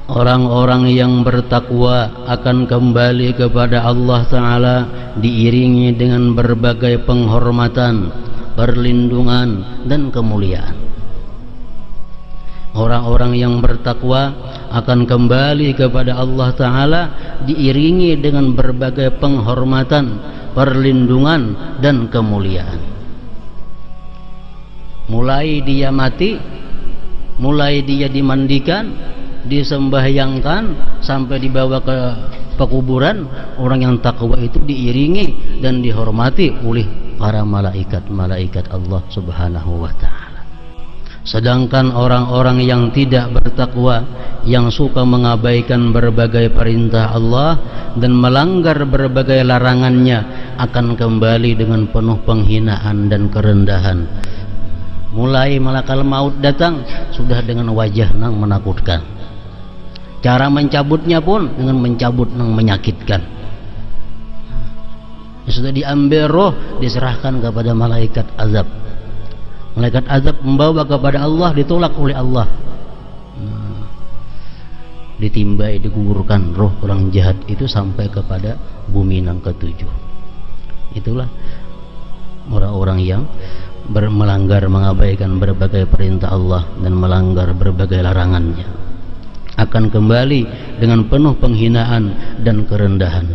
Orang-orang yang bertakwa akan kembali kepada Allah Ta'ala diiringi dengan berbagai penghormatan, perlindungan, dan kemuliaan. Orang-orang yang bertakwa akan kembali kepada Allah Ta'ala diiringi dengan berbagai penghormatan, perlindungan, dan kemuliaan. Mulai dia mati, mulai dia dimandikan, disembahyangkan, sampai dibawa ke pekuburan, orang yang takwa itu diiringi dan dihormati oleh para malaikat-malaikat Allah Subhanahu wa Ta'ala. Sedangkan orang-orang yang tidak bertakwa, yang suka mengabaikan berbagai perintah Allah dan melanggar berbagai larangannya, akan kembali dengan penuh penghinaan dan kerendahan. Mulai malakal maut datang sudah dengan wajah yang menakutkan. Cara mencabutnya pun dengan mencabut yang menyakitkan. Sudah diambil roh, diserahkan kepada malaikat azab. Malaikat azab membawa kepada Allah, ditolak oleh Allah. Ditimbai, digugurkan roh orang jahat itu sampai kepada bumi yang ketujuh. Itulah orang-orang yang melanggar, mengabaikan berbagai perintah Allah dan melanggar berbagai larangannya, akan kembali dengan penuh penghinaan dan kerendahan.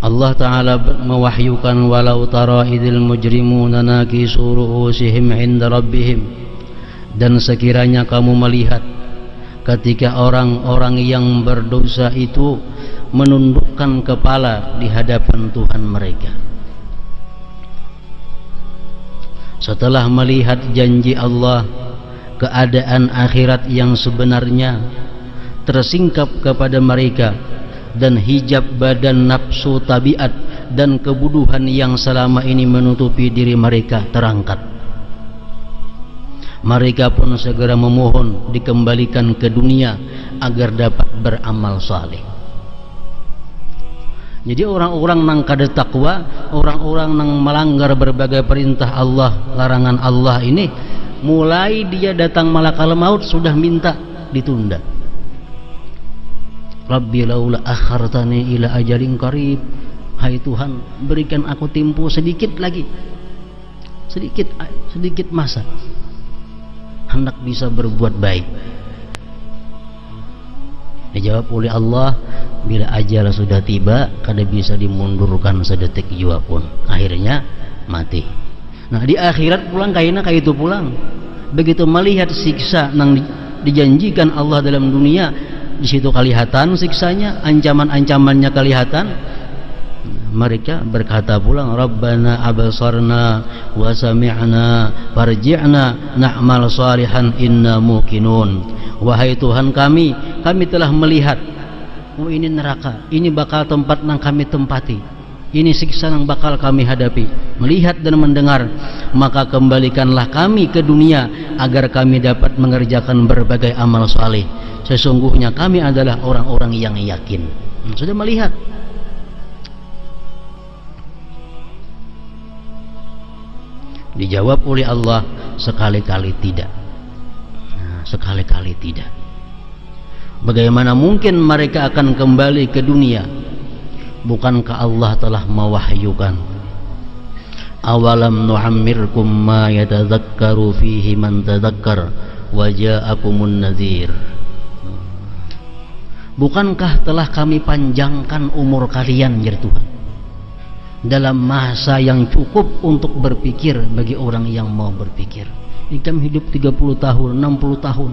Allah Ta'ala mewahyukan, walau tara idil mujrimuna nakisu ru'usihim 'inda rabbihim, dan sekiranya kamu melihat ketika orang-orang yang berdosa itu menundukkan kepala di hadapan Tuhan mereka setelah melihat janji Allah, keadaan akhirat yang sebenarnya tersingkap kepada mereka, dan hijab badan nafsu tabiat dan kebuduhan yang selama ini menutupi diri mereka terangkat. Mereka pun segera memohon dikembalikan ke dunia agar dapat beramal saleh. Jadi orang-orang nang kada takwa, orang-orang nang melanggar berbagai perintah Allah, larangan Allah ini, mulai dia datang malakal maut sudah minta ditunda. Rabbi laula akhartani ila ajalin qarib, hai Tuhan, berikan aku tempo sedikit lagi, sedikit masa, hendak bisa berbuat baik. Dijawab oleh Allah, bila ajal sudah tiba, kada bisa dimundurkan sedetik jua pun, akhirnya mati. Nah, di akhirat pulang kayaknya kayak itu pulang. Begitu melihat siksa yang dijanjikan Allah dalam dunia, di situ kelihatan siksanya, ancaman-ancamannya kelihatan. Mereka berkata pulang, Rabbana abasarna wa sami'na farji'na na'mal salihan inna muqinun. Wahai Tuhan kami telah melihat, oh ini neraka, ini bakal tempat yang kami tempati, ini siksa yang bakal kami hadapi. Melihat dan mendengar, maka kembalikanlah kami ke dunia agar kami dapat mengerjakan berbagai amal saleh. Sesungguhnya kami adalah orang-orang yang yakin. Sudah melihat. Dijawab oleh Allah, sekali-kali tidak. Sekali-kali tidak. Bagaimana mungkin mereka akan kembali ke dunia? Bukankah Allah telah mewahyukan, awalam nu'ammirkum ma yatadzakkaru fihi man tadzakkar wa ja'akumun nadhir. Bukankah telah kami panjangkan umur kalian, ya Tuhan, dalam masa yang cukup untuk berpikir bagi orang yang mau berpikir. Ikam hidup 30 tahun, 60 tahun.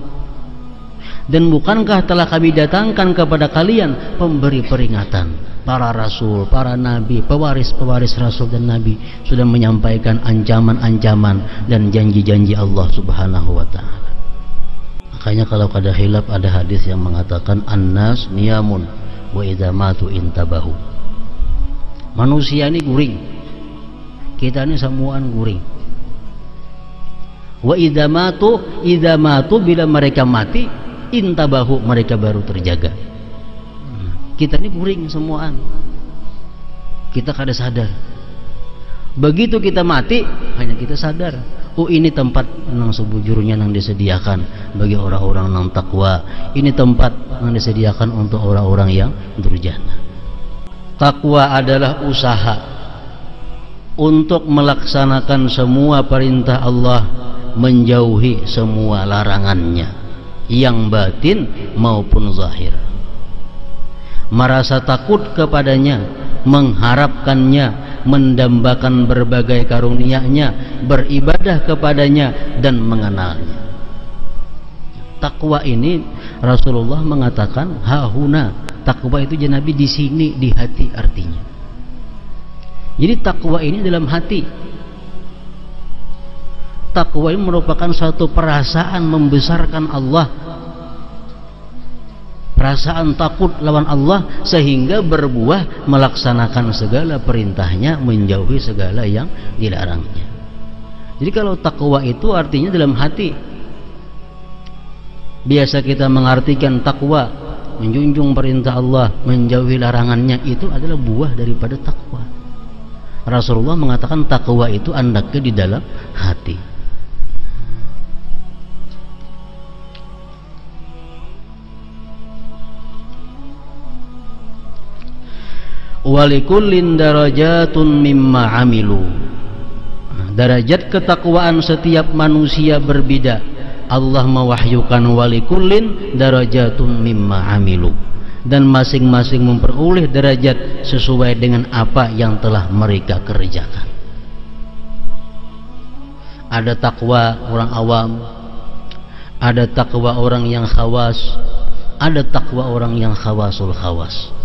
Dan bukankah telah kami datangkan kepada kalian pemberi peringatan, para rasul, para nabi, pewaris-pewaris rasul dan nabi sudah menyampaikan ancaman-ancaman dan janji-janji Allah Subhanahu wa Ta'ala. Makanya kalau kada hilaf ada hadis yang mengatakan annas niyamun wa idza matu intabahu. Manusia ini guring, kita ini semuaan guring. Wa idza matu bila mereka mati, intabahu, mereka baru terjaga. Kita ini guring semuaan, kita kada sadar. Begitu kita mati, hanya kita sadar, oh ini tempat nang sebujurnya nang disediakan bagi orang-orang nang takwa. Ini tempat nang disediakan untuk orang-orang yang durjana. Takwa adalah usaha untuk melaksanakan semua perintah Allah, menjauhi semua larangannya, yang batin maupun zahir. Merasa takut kepadanya, mengharapkannya, mendambakan berbagai karunia-Nya, beribadah kepadanya dan mengenalnya. Takwa ini Rasulullah mengatakan hahuna. Takwa itu Nabi di sini, di hati artinya. Jadi takwa ini dalam hati. Takwa ini merupakan satu perasaan membesarkan Allah, perasaan takut lawan Allah, sehingga berbuah melaksanakan segala perintahnya, menjauhi segala yang dilarangnya. Jadi kalau takwa itu artinya dalam hati. Biasa kita mengartikan takwa, menjunjung perintah Allah, menjauhi larangannya, itu adalah buah daripada takwa. Rasulullah mengatakan takwa itu andaknya di dalam hati. Walikullin darajatun mimma amilu. Derajat ketakwaan setiap manusia berbeda. Allah mewahyukan walikullin darajatun mimma amilu, dan masing-masing memperoleh derajat sesuai dengan apa yang telah mereka kerjakan. Ada takwa orang awam, ada takwa orang yang khawas, ada takwa orang yang khawasul khawas.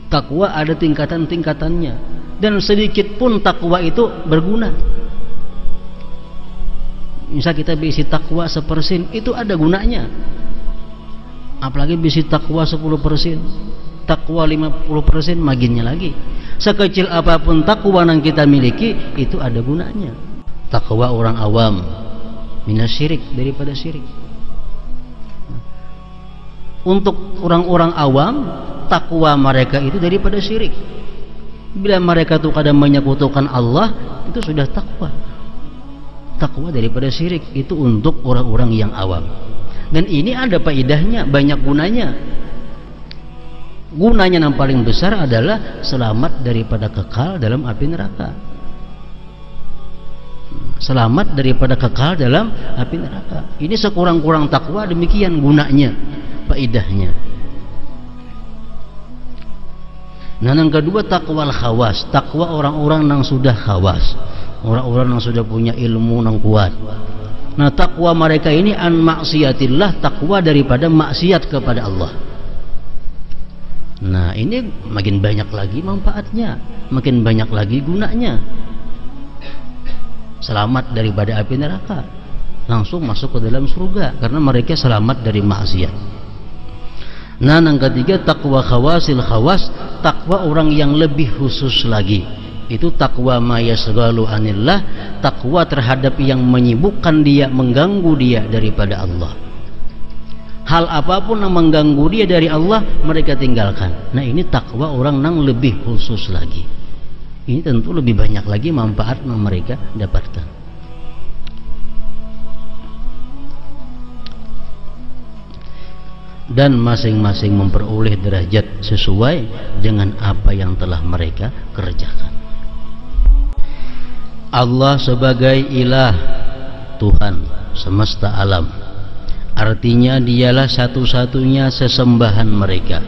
Takwa ada tingkatan-tingkatannya, dan sedikit pun takwa itu berguna. Misal kita bisi takwa 1%, itu ada gunanya. Apalagi bisi takwa 10%, takwa 50%, maginnya lagi. Sekecil apapun takwa yang kita miliki, itu ada gunanya. Takwa orang awam minasyirik, daripada syirik. Untuk orang-orang awam, takwa mereka itu daripada syirik. Bila mereka itu kadang menyekutukan Allah, itu sudah takwa. Takwa daripada syirik itu untuk orang-orang yang awam. Dan ini ada faedahnya, banyak gunanya. Gunanya yang paling besar adalah selamat daripada kekal dalam api neraka. Selamat daripada kekal dalam api neraka. Ini sekurang-kurang takwa, demikian gunanya, faedahnya. Nah, yang kedua takwa al-khawas, takwa orang-orang yang sudah khawas, orang-orang yang sudah punya ilmu yang kuat. Nah, takwa mereka ini an maksiatillah, takwa daripada maksiat kepada Allah. Nah, ini makin banyak lagi manfaatnya, makin banyak lagi gunanya. Selamat daripada api neraka, langsung masuk ke dalam surga karena mereka selamat dari maksiat. Nah, yang ketiga takwa khawasil khawas, takwa orang yang lebih khusus lagi. Itu takwa ma yasghalu anillah, takwa terhadap yang menyibukkan dia, mengganggu dia daripada Allah. Hal apapun yang mengganggu dia dari Allah, mereka tinggalkan. Nah, ini takwa orang yang lebih khusus lagi. Ini tentu lebih banyak lagi manfaat yang mereka dapatkan. Dan masing-masing memperoleh derajat sesuai dengan apa yang telah mereka kerjakan. Allah sebagai ilah, Tuhan semesta alam, artinya dialah satu-satunya sesembahan mereka.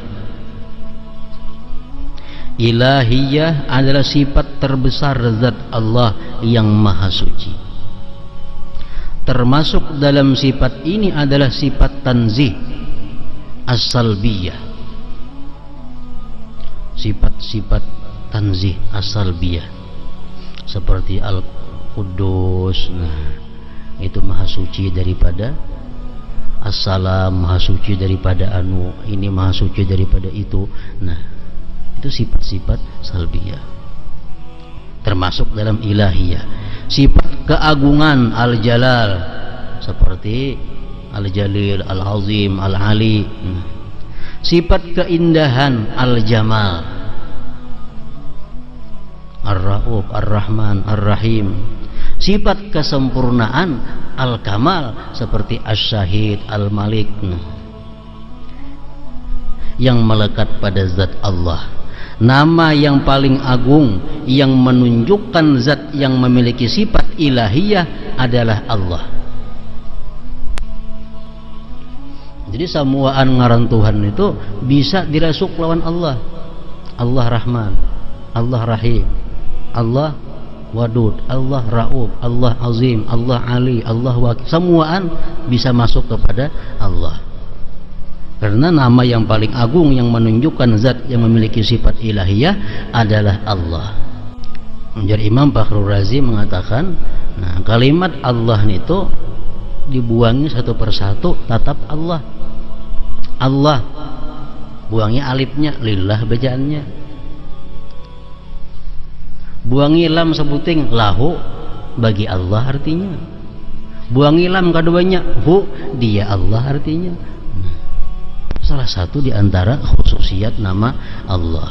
Ilahiyah adalah sifat terbesar zat Allah yang maha suci. Termasuk dalam sifat ini adalah sifat tanzih as-salbiyah, sifat-sifat tanzih as-salbiyah, seperti al-Quddus. Nah, itu maha suci daripada as-salam, maha suci daripada anu ini, maha suci daripada itu. Nah, itu sifat-sifat salbiyah, termasuk dalam ilahiyah. Sifat keagungan al-jalal, seperti al-jalil, al-azim, al-ali. Sifat keindahan al-jamal, Ar-Rauf, Ar-Rahman, Ar-Rahim. Sifat kesempurnaan Al-Kamal seperti Asy-Syahid, Al-Malik, yang melekat pada zat Allah. Nama yang paling agung yang menunjukkan zat yang memiliki sifat ilahiyah adalah Allah. Jadi samuaan ngaran Tuhan itu bisa dirasuk lawan Allah. Allah Rahman, Allah Rahim, Allah Wadud, Allah Rauf, Allah Azim, Allah Ali, Allah Wakil. Samuaan bisa masuk kepada Allah. Karena nama yang paling agung yang menunjukkan zat yang memiliki sifat ilahiyah adalah Allah. Jadi Imam Fakhrul Razi mengatakan, nah, kalimat Allah itu dibuangi satu persatu, tatap Allah. Allah, buangi alifnya, lillah bacaannya. Buangi lam sebuting, lahu, bagi Allah artinya. Buangi lam keduanya, hu, dia Allah artinya. Salah satu di antara khususiat nama Allah.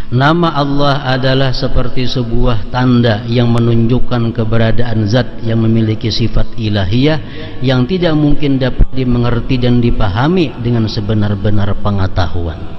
Nama Allah adalah seperti sebuah tanda yang menunjukkan keberadaan zat yang memiliki sifat ilahiyah yang tidak mungkin dapat dimengerti dan dipahami dengan sebenar-benar pengetahuan.